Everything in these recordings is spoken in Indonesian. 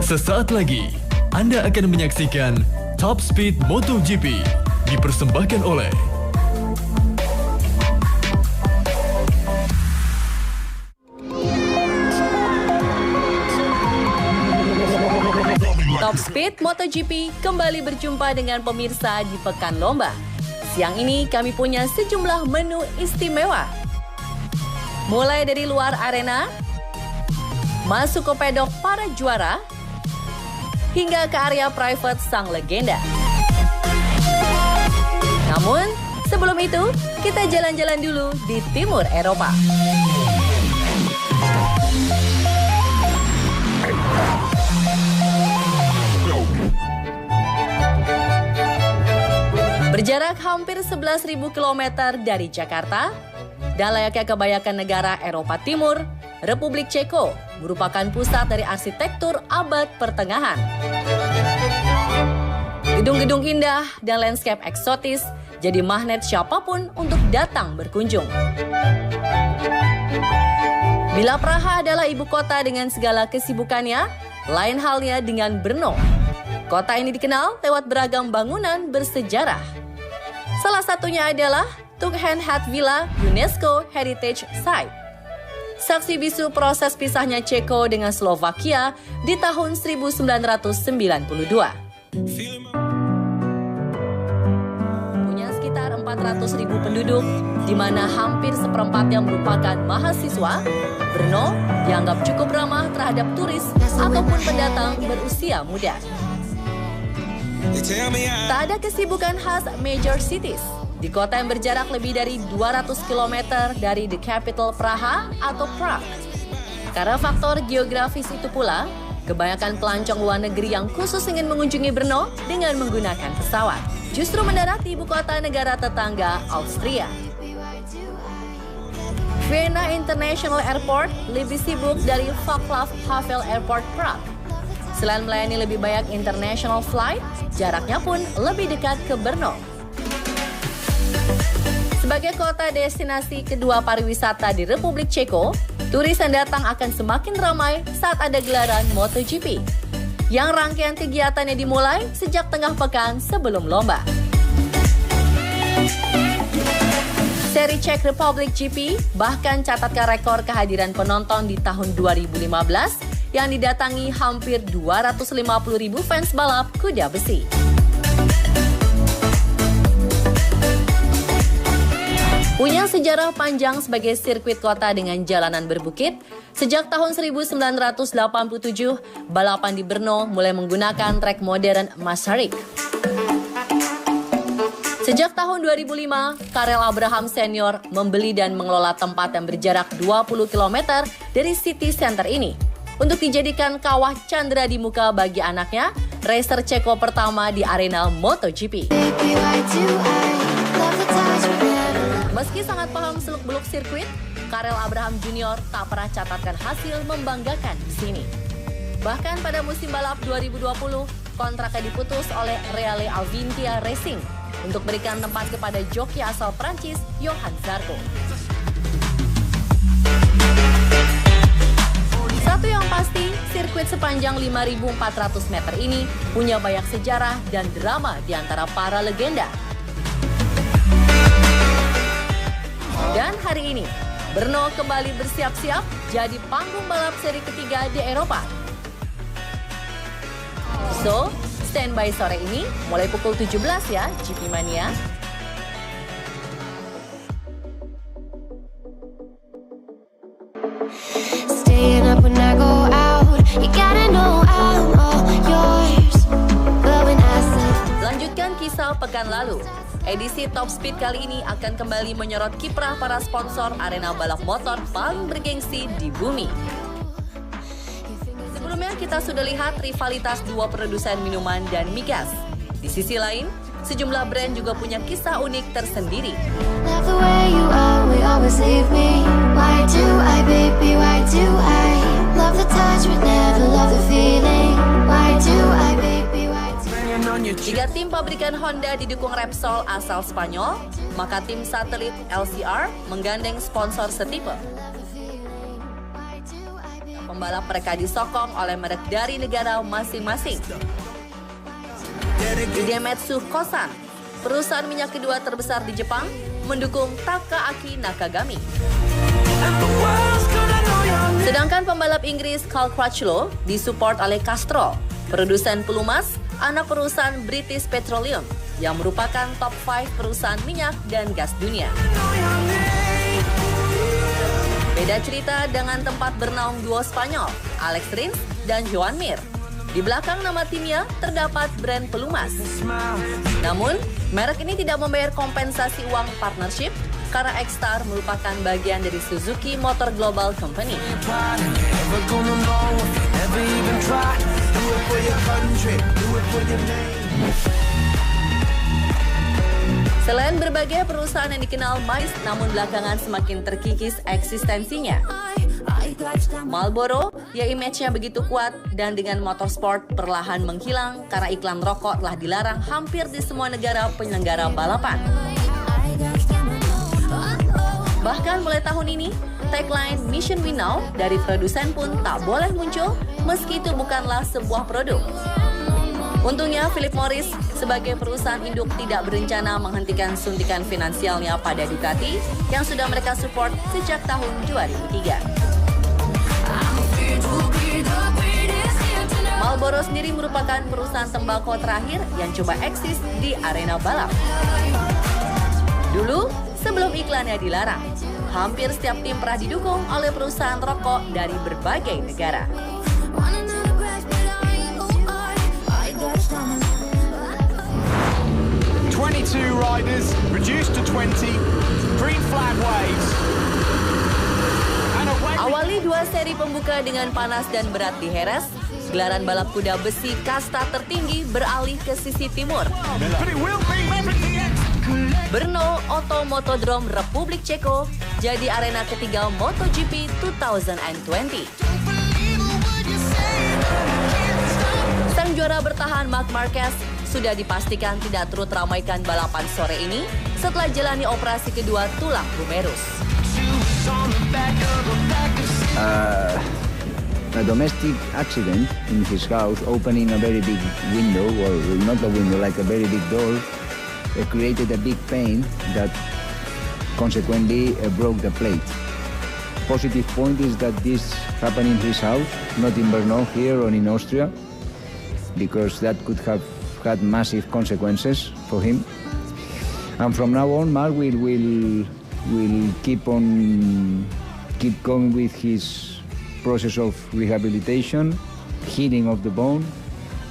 Sesaat lagi, Anda akan menyaksikan Top Speed MotoGP dipersembahkan oleh Top Speed MotoGP kembali berjumpa dengan pemirsa di Pekan Lomba. Siang ini kami punya sejumlah menu istimewa. Mulai dari luar arena, masuk ke pedok para juara, hingga ke area private sang legenda. Namun, sebelum itu, kita jalan-jalan dulu di timur Eropa. Berjarak hampir 11.000 km dari Jakarta, dan layaknya kebanyakan negara Eropa Timur, Republik Ceko merupakan pusat dari arsitektur abad pertengahan. Gedung-gedung indah dan landscape eksotis jadi magnet siapapun untuk datang berkunjung. Bila Praha adalah ibu kota dengan segala kesibukannya, lain halnya dengan Brno. Kota ini dikenal lewat beragam bangunan bersejarah. Salah satunya adalah Tuggenhead Villa UNESCO Heritage Site. Saksi bisu proses pisahnya Ceko dengan Slovakia di tahun 1992. Punya sekitar 400.000 penduduk, di mana hampir seperempatnya merupakan mahasiswa, Brno dianggap cukup ramah terhadap turis ataupun pendatang berusia muda. Tak ada kesibukan khas major cities di kota yang berjarak lebih dari 200 km dari the capital Praha atau Prague. Karena faktor geografis itu pula, kebanyakan pelancong luar negeri yang khusus ingin mengunjungi Brno dengan menggunakan pesawat justru mendarat di ibu kota negara tetangga Austria. Vienna International Airport lebih sibuk dari Václav Havel Airport Prague. Selain melayani lebih banyak international flight, jaraknya pun lebih dekat ke Brno. Sebagai kota destinasi kedua pariwisata di Republik Ceko, turis yang datang akan semakin ramai saat ada gelaran MotoGP, yang rangkaian kegiatannya dimulai sejak tengah pekan sebelum lomba. Seri Czech Republic GP bahkan catatkan rekor kehadiran penonton di tahun 2015 yang didatangi hampir 250.000 fans balap kuda besi. Punya sejarah panjang sebagai sirkuit kota dengan jalanan berbukit, sejak tahun 1987, balapan di Brno mulai menggunakan trek modern Masaryk. Sejak tahun 2005, Karel Abraham Senior membeli dan mengelola tempat yang berjarak 20 km dari city center ini untuk dijadikan kawah candera di muka bagi anaknya, racer Ceko pertama di arena MotoGP. Meski sangat paham seluk-beluk sirkuit, Karel Abraham Junior tak pernah catatkan hasil membanggakan di sini. Bahkan pada musim balap 2020, kontraknya diputus oleh Reale Alvintia Racing untuk berikan tempat kepada joki asal Prancis, Johan Zarco. Satu yang pasti, sirkuit sepanjang 5.400 meter ini punya banyak sejarah dan drama di antara para legenda. Dan hari ini, Brno kembali bersiap-siap jadi panggung balap seri ketiga di Eropa. So, standby sore ini mulai pukul 17 ya, GP Mania. Lanjutkan kisah pekan lalu. Edisi Top Speed kali ini akan kembali menyorot kiprah para sponsor arena balap motor paling bergengsi di bumi. Sebelumnya kita sudah lihat rivalitas dua produsen minuman dan migas. Di sisi lain, sejumlah brand juga punya kisah unik tersendiri. Jika tim pabrikan Honda didukung Repsol asal Spanyol, maka tim satelit LCR menggandeng sponsor setipe. pembalap mereka disokong oleh merek dari negara masing-masing. Idemitsu Kosan, perusahaan minyak kedua terbesar di Jepang, mendukung Takaaki Nakagami. Sedangkan pembalap Inggris Cal Crutchlow disupport oleh Castrol, produsen pelumas, anak perusahaan British Petroleum, yang merupakan top 5 perusahaan minyak dan gas dunia. Beda cerita dengan tempat bernaung duo Spanyol, Alex Rins dan Joan Mir. Di belakang nama timnya terdapat brand pelumas. Namun, merek ini tidak membayar kompensasi uang partnership karena X-Star merupakan bagian dari Suzuki Motor Global Company. Selain berbagai perusahaan yang dikenal mais, namun belakangan semakin terkikis eksistensinya. Marlboro, ya image-nya begitu kuat dan dengan motorsport perlahan menghilang karena iklan rokok telah dilarang hampir di semua negara penyelenggara balapan. Bahkan mulai tahun ini, tagline Mission We Now dari produsen pun tak boleh muncul meski itu bukanlah sebuah produk. Untungnya Philip Morris sebagai perusahaan induk tidak berencana menghentikan suntikan finansialnya pada Ducati yang sudah mereka support sejak tahun 2003. Marlboro sendiri merupakan perusahaan tembakau terakhir yang coba eksis di arena balap. Dulu, sebelum iklannya dilarang, hampir setiap tim pernah didukung oleh perusahaan rokok dari berbagai negara. Riders reduced to 20, green flag waves. Awali dua seri pembuka dengan panas dan berat di Jerez, gelaran balap kuda besi kasta tertinggi beralih ke sisi timur. Brno Automotodrome Republik Ceko jadi arena ketiga MotoGP 2020. Sang juara bertahan Marc Marquez sudah dipastikan tidak turut ramaikan balapan sore ini setelah jalani operasi kedua tulang humerus. A domestic accident in his house, opening a very big window, or not a window, like a very big door, created a big pain that consequently broke the plate. Positive point is that this happened in his house, not in Brno here or in Austria, because that could have had massive consequences for him. And from now on, Marc will keep going with his process of rehabilitation, healing of the bone,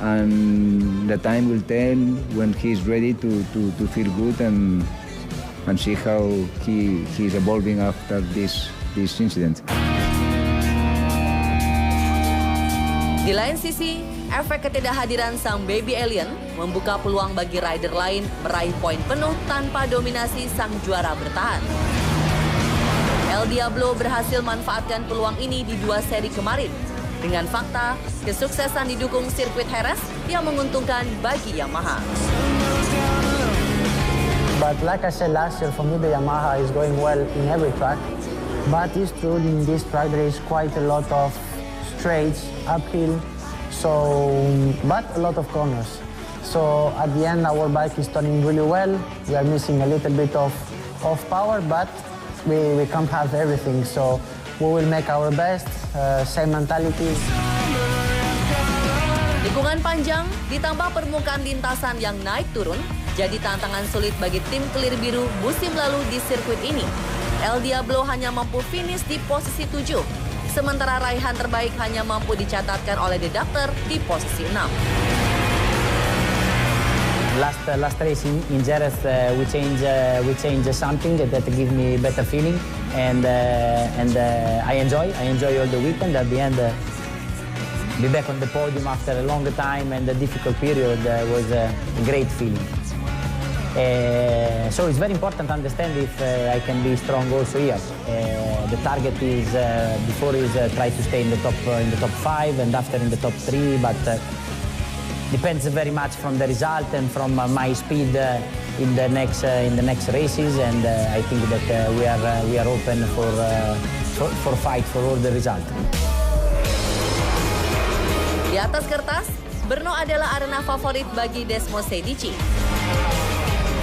and the time will tell when he's ready to feel good and see how he's evolving after this incident. Di lain sisi, efek ketidakhadiran sang baby alien membuka peluang bagi rider lain meraih poin penuh tanpa dominasi sang juara bertahan. El Diablo berhasil manfaatkan peluang ini di dua seri kemarin. Dengan fakta, kesuksesan didukung sirkuit Jerez yang menguntungkan bagi Yamaha. But like I said last year, for me the Yamaha is going well in every track. But it's true, in this track there is quite a lot of straights, uphill, but a lot of corners. So at the end our bike is turning really well. We are missing a little bit of power, but we can't have everything. So we will make our best, same mentality. Tikungan panjang ditambah permukaan lintasan yang naik turun jadi tantangan sulit bagi tim kelir biru musim lalu di sirkuit ini. El Diablo hanya mampu finish di posisi 7, sementara raihan terbaik hanya mampu dicatatkan oleh The Doctor di posisi 6. Last race in Jerez, we change something that give me better feeling, and I enjoy all the weekend. At the end, be back on the podium after a long time and a difficult period was a great feeling. So it's very important to understand if I can be strong also here. The target is before is try to stay in the top 5 and after in the top 3, but depends very much from the result and from my speed in the next races, and I think that we are open for fight for all the result. atas kertas, Brno adalah arena favorit bagi Desmo Sedici.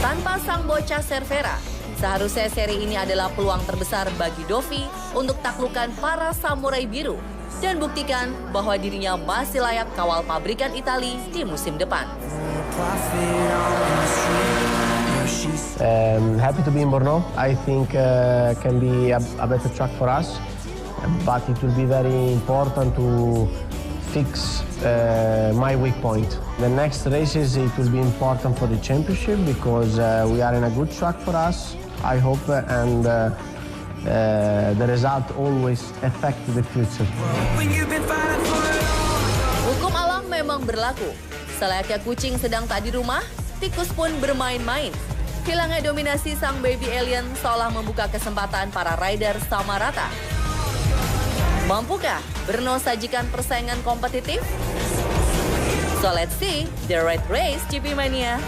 Tanpa sang bocah Cervera, seharusnya seri ini adalah peluang terbesar bagi Dovi untuk taklukan para samurai biru dan buktikan bahwa dirinya masih layak kawal pabrikan Itali di musim depan. Happy to be in Brno. I think can be a better track for us, but it will be very important to fix my weak point. The next races it will be important for the championship because we are in a good track for us. I hope and the result always affect the future. Hukum alam memang berlaku. Selayaknya kucing sedang tak di rumah, tikus pun bermain-main. Hilangnya dominasi sang baby alien seolah membuka kesempatan para rider sama rata. Mampukah Brno sajikan persaingan kompetitif? So let's see the Red Race GP Mania.